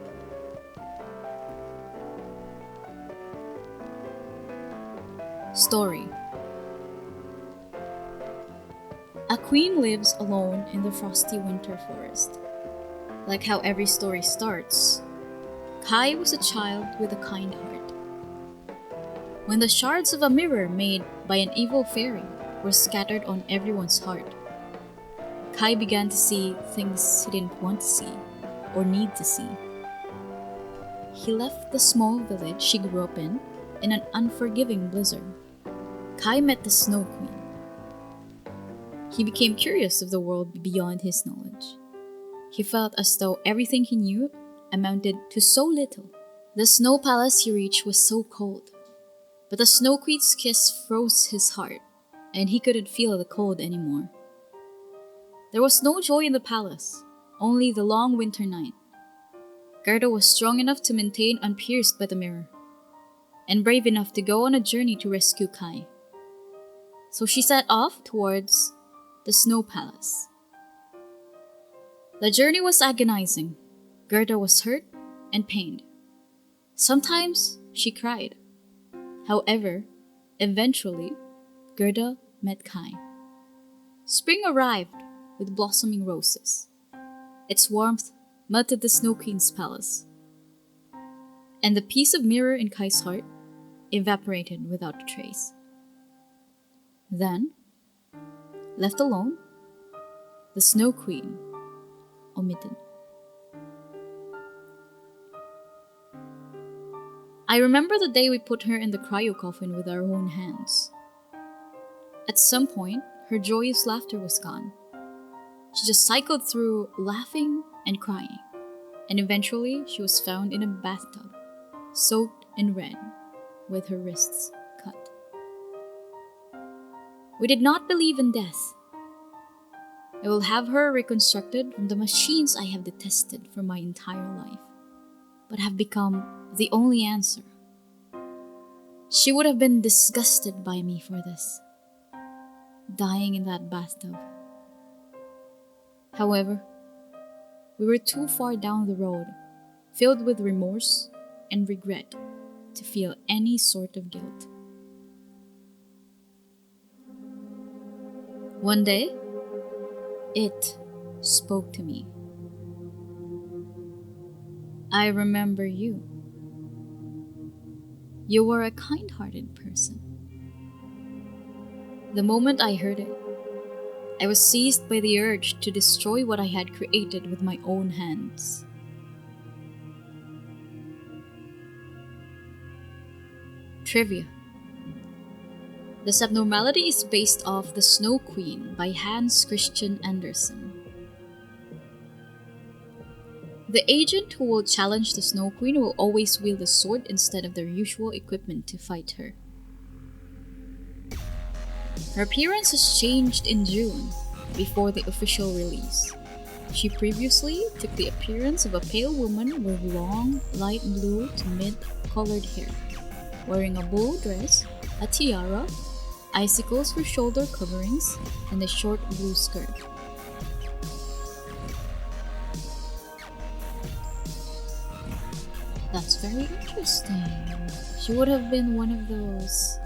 Story. A queen lives alone in the frosty winter forest. Like how every story starts, Kai was a child with a kind heart. When the shards of a mirror made by an evil fairy were scattered on everyone's heart, Kai began to see things he didn't want to see or need to see. He left the small village he grew up in an unforgiving blizzard. Kai met the Snow Queen. He became curious of the world beyond his knowledge. He felt as though everything he knew amounted to so little. The snow palace he reached was so cold, but the Snow Queen's kiss froze his heart, and he couldn't feel the cold anymore. There was no joy in the palace, only the long winter night. Gerda was strong enough to maintain unpierced by the mirror, and brave enough to go on a journey to rescue Kai. So she set off towards the snow palace. The journey was agonizing. Gerda was hurt and pained. Sometimes she cried. However, eventually, Gerda met Kai. Spring arrived with blossoming roses. Its warmth melted the Snow Queen's palace, and the piece of mirror in Kai's heart evaporated without a trace. Then, left alone, the Snow Queen omitted. I remember the day we put her in the cryo coffin with our own hands. At some point, her joyous laughter was gone. She just cycled through laughing and crying, and eventually she was found in a bathtub, soaked in red, with her wrists cut. We did not believe in death. I will have her reconstructed from the machines I have detested for my entire life, but have become the only answer. She would have been disgusted by me for this, dying in that bathtub. However, we were too far down the road, filled with remorse and regret, to feel any sort of guilt. One day, it spoke to me. I remember you. You were a kind-hearted person. The moment I heard it, I was seized by the urge to destroy what I had created with my own hands. Trivia. This abnormality is based off The Snow Queen by Hans Christian Andersen. The agent who will challenge the Snow Queen will always wield a sword instead of their usual equipment to fight her. Her appearance has changed in June, before the official release. She previously took the appearance of a pale woman with long, light blue to mid-colored hair, wearing a blue dress, a tiara, icicles for shoulder coverings, and a short blue skirt. That's very interesting. She would have been one of those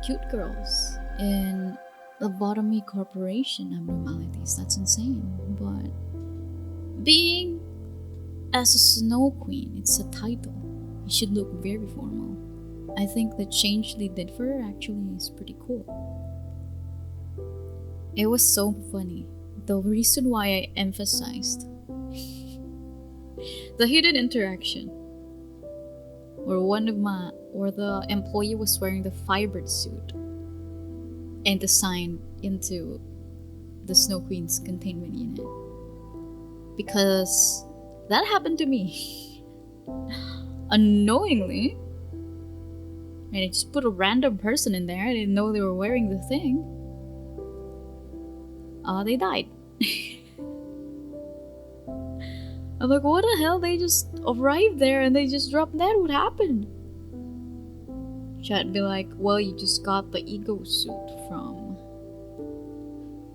cute girls in Lobotomy Corporation abnormalities. That's insane. But being as a snow queen, it's a title. You should look very formal. I think the change they did for her actually is pretty cool. It was so funny. The reason why I emphasized the hidden interaction, where the employee was wearing the fibered suit and the sign into the Snow Queen's containment unit. Because that happened to me. Unknowingly. And I just put a random person in there. I didn't know they were wearing the thing. They died. I'm like, what the hell? They just arrived there and they just dropped dead. What happened? Chad be like, well, you just got the ego suit from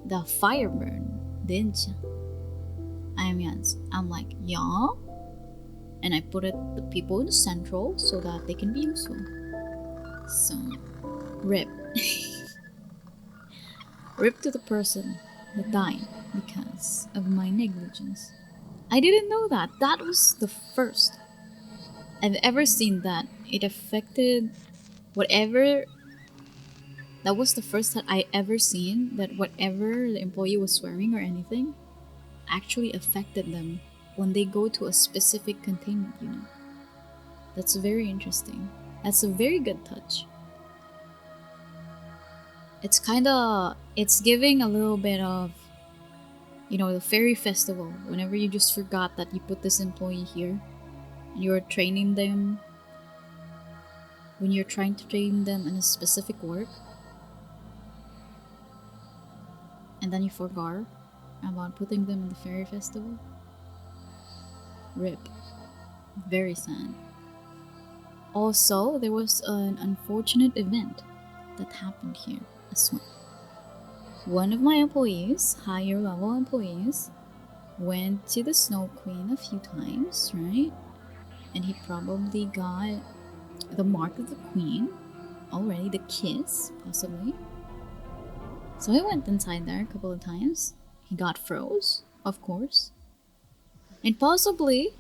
the Fireburn, didn't you? I'm like, yeah. And I put the people in the central so that they can be useful. So, rip. Rip to the person that died because of my negligence. I didn't know that. That was the first I've ever seen that it affected whatever. That was the first that I ever seen that whatever the employee was wearing or anything actually affected them when they go to a specific containment unit. That's very interesting. That's a very good touch. It's giving a little bit of, the fairy festival. Whenever you just forgot that you put this employee here and you're training them, when you're trying to train them in a specific work, and then you forgot about putting them in the fairy festival. Rip. Very sad. Also, there was an unfortunate event that happened here as well. One of my employees, higher level employees, went to the Snow Queen a few times, right? And he probably got the mark of the Queen already, the kiss, possibly. So I went inside there a couple of times. He got froze, of course. And possibly,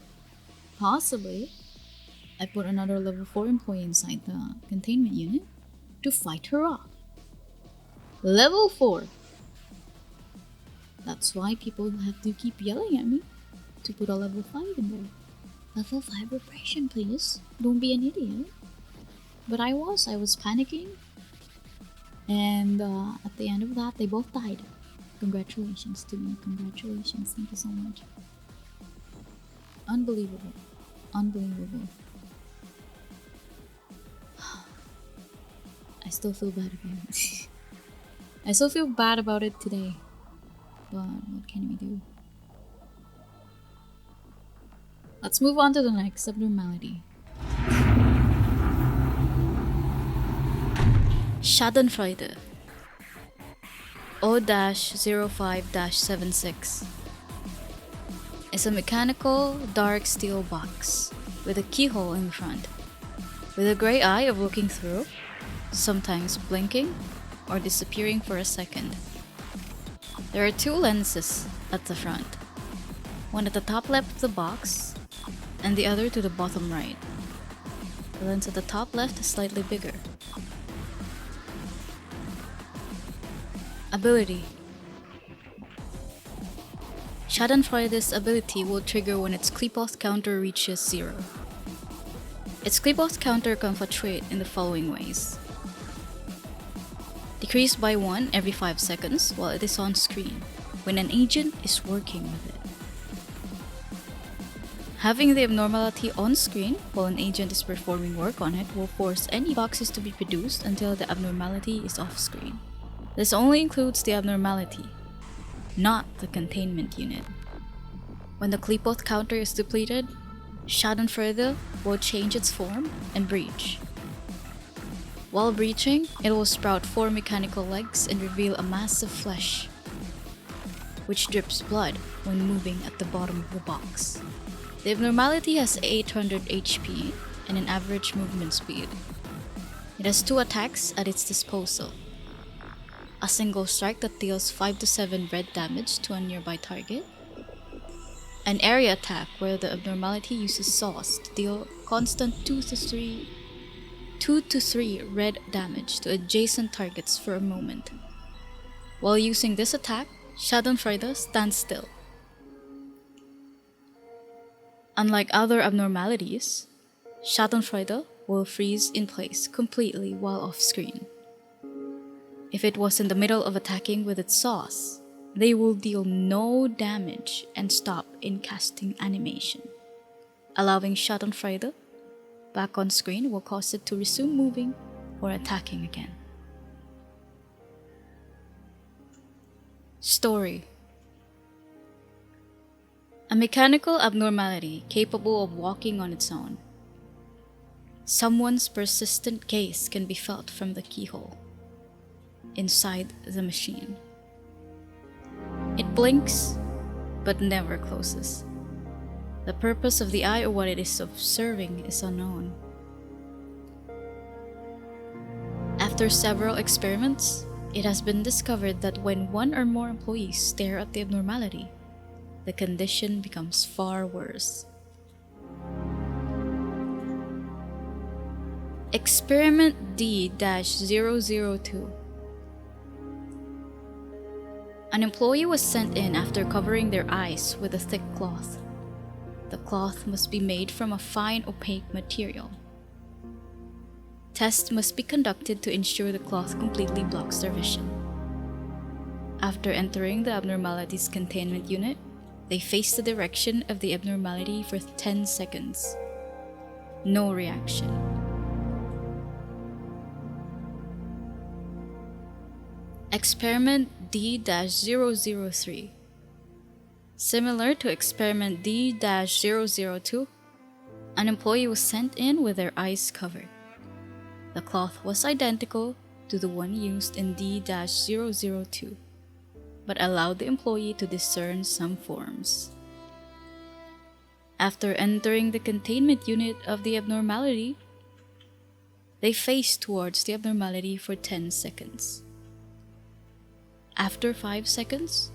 I put another level 4 employee inside the containment unit to fight her off. Level 4. That's why people have to keep yelling at me to put a level 5 in there. Level 5 repression, please. Don't be an idiot. But I was panicking. And at the end of that, they both died. Congratulations to me. Congratulations. Thank you so much. Unbelievable. Unbelievable. I still feel bad about it. I still feel bad about it today. but what can we do? Let's move on to the next abnormality. Schadenfreude O-05-76 is a mechanical, dark steel box with a keyhole in the front, with a gray eye of looking through, sometimes blinking or disappearing for a second. There are two lenses at the front, one at the top left of the box and the other to the bottom right. The lens at the top left is slightly bigger. Ability. Schadenfreude's ability will trigger when its Kleepoth counter reaches 0. Its Kleepoth counter can fluctuate in the following ways. Decrease by 1 every 5 seconds while it is on screen, when an agent is working with it. Having the abnormality on screen while an agent is performing work on it will force any boxes to be produced until the abnormality is off screen. This only includes the abnormality, not the containment unit. When the Kleepoth counter is depleted, Schadenfreude will change its form and breach. While breaching, it will sprout 4 mechanical legs and reveal a mass of flesh, which drips blood when moving at the bottom of the box. The abnormality has 800 HP and an average movement speed. It has 2 attacks at its disposal. A single strike that deals 5 to 7 red damage to a nearby target. An area attack where the abnormality uses saws to deal constant 2 to 3 red damage to adjacent targets for a moment. While using this attack, Schadenfreude stands still. Unlike other abnormalities, Schadenfreude will freeze in place completely while off screen. If it was in the middle of attacking with its saws, they will deal no damage and stop in casting animation. Allowing Schadenfreude back on screen will cause it to resume moving or attacking again. Story. A mechanical abnormality capable of walking on its own. Someone's persistent gaze can be felt from the keyhole inside the machine. It blinks, but never closes. The purpose of the eye or what it is observing is unknown. After several experiments, it has been discovered that when one or more employees stare at the abnormality, the condition becomes far worse. Experiment D-002. An employee was sent in after covering their eyes with a thick cloth. The cloth must be made from a fine opaque material. Tests must be conducted to ensure the cloth completely blocks their vision. After entering the abnormality's containment unit, they face the direction of the abnormality for 10 seconds. No reaction. Experiment D-003. Similar to experiment D-002, an employee was sent in with their eyes covered. The cloth was identical to the one used in D-002, but allowed the employee to discern some forms. After entering the containment unit of the abnormality, they faced towards the abnormality for 10 seconds. After 5 seconds,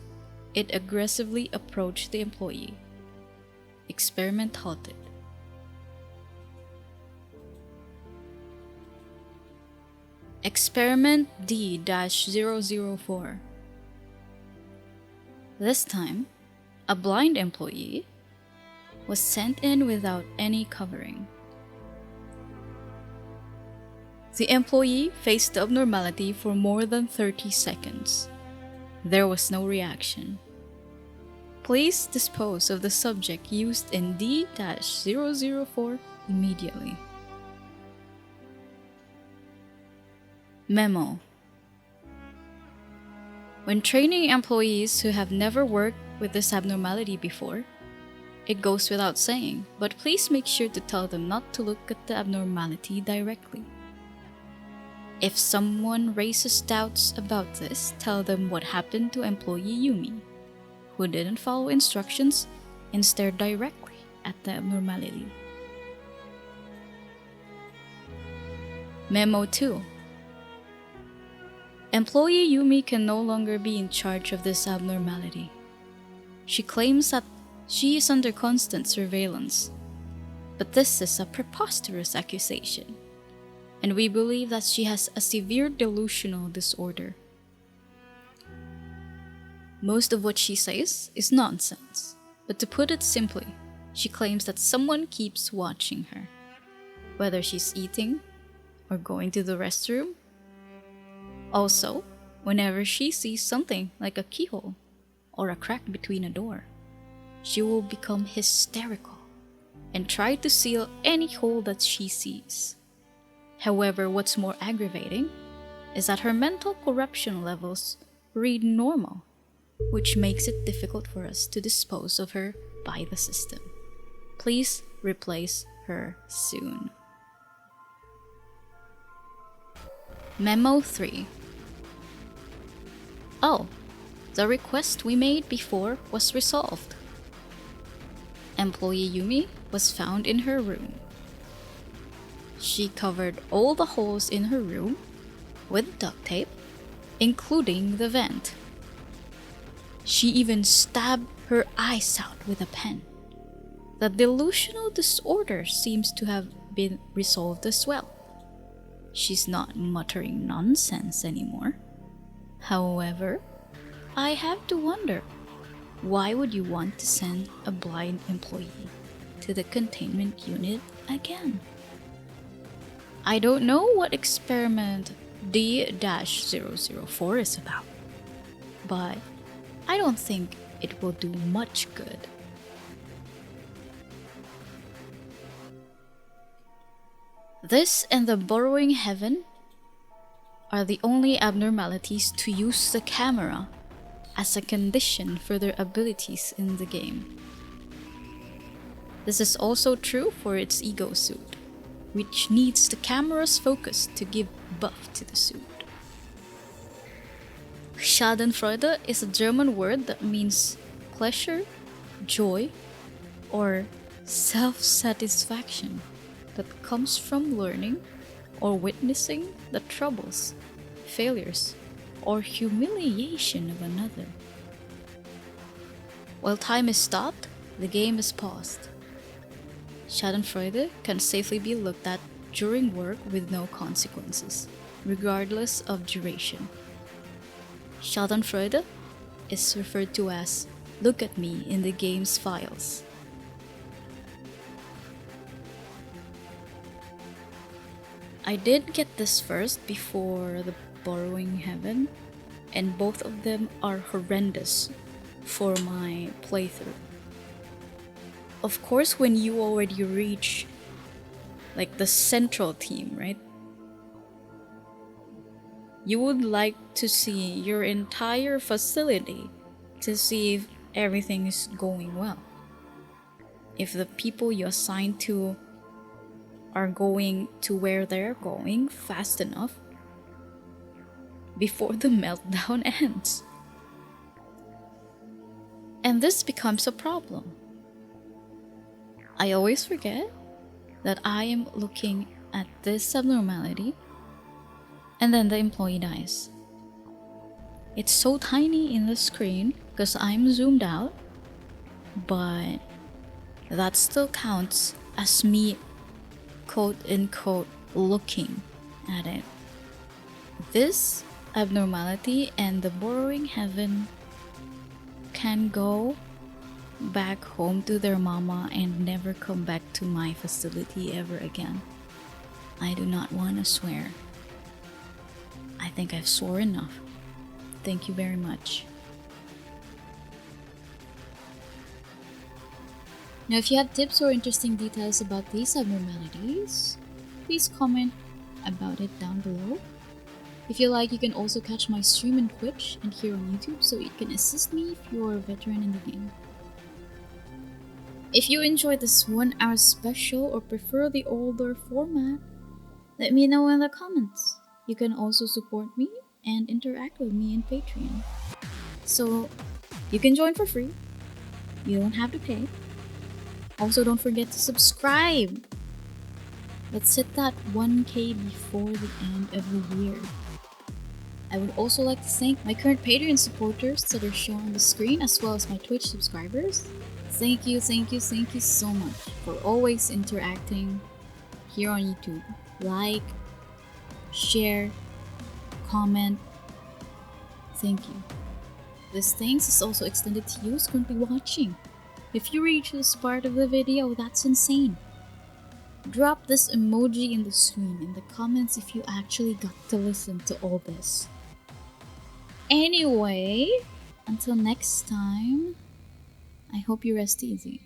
it aggressively approached the employee. Experiment halted. Experiment D-004. This time, a blind employee was sent in without any covering. The employee faced the abnormality for more than 30 seconds. There was no reaction. Please dispose of the subject used in D-004 immediately. Memo. When training employees who have never worked with this abnormality before, it goes without saying, but please make sure to tell them not to look at the abnormality directly. If someone raises doubts about this, tell them what happened to employee Yumi, who didn't follow instructions and stared directly at the abnormality. Memo 2. Employee Yumi can no longer be in charge of this abnormality. She claims that she is under constant surveillance, but this is a preposterous accusation, and we believe that she has a severe delusional disorder. Most of what she says is nonsense, but to put it simply, she claims that someone keeps watching her, whether she's eating or going to the restroom. Also, whenever she sees something like a keyhole or a crack between a door, she will become hysterical and try to seal any hole that she sees. However, what's more aggravating is that her mental corruption levels read normal, which makes it difficult for us to dispose of her by the system. Please replace her soon. Memo 3. Oh, the request we made before was resolved. Employee Yumi was found in her room. She covered all the holes in her room with duct tape, including the vent. She even stabbed her eyes out with a pen. The delusional disorder seems to have been resolved as well. She's not muttering nonsense anymore. However, I have to wonder, why would you want to send a blind employee to the containment unit again? I don't know what experiment D-004 is about, but I don't think it will do much good. This and the borrowing heaven are the only abnormalities to use the camera as a condition for their abilities in the game. This is also true for its ego suit, which needs the camera's focus to give buff to the suit. Schadenfreude is a German word that means pleasure, joy, or self-satisfaction that comes from learning or witnessing the troubles, failures, or humiliation of another. While time is stopped, the game is paused. Schadenfreude can safely be looked at during work with no consequences, regardless of duration. Schadenfreude is referred to as "look at me" in the game's files. I did get this first before the borrowing heaven, and both of them are horrendous for my playthrough. Of course, when you already reach like the central team, right? You would like to see your entire facility to see if everything is going well. If the people you assign to are going to where they're going fast enough before the meltdown ends. And this becomes a problem. I always forget that I am looking at this abnormality, and then the employee dies. It's so tiny in the screen because I'm zoomed out, but that still counts as me quote-unquote looking at it. This abnormality and the borrowing heaven can go back home to their mama and never come back to my facility ever again. I do not want to swear. I think I've swore enough. Thank you very much. Now, if you have tips or interesting details about these abnormalities, please comment about it down below. If you like, you can also catch my stream on Twitch and here on YouTube, so you can assist me if you're a veteran in the game. If you enjoyed this 1 hour special or prefer the older format, let me know in the comments. You can also support me and interact with me in Patreon. So, you can join for free. You don't have to pay. Also, don't forget to subscribe. Let's hit that 1K before the end of the year. I would also like to thank my current Patreon supporters that are shown on the screen, as well as my Twitch subscribers. Thank you so much for always interacting here on YouTube. Like, share, comment. Thank you. This thanks is also extended to you who's currently watching. If you reach this part of the video, that's insane. Drop this emoji in the screen in the comments if you actually got to listen to all this. Anyway, until next time, I hope you rest easy.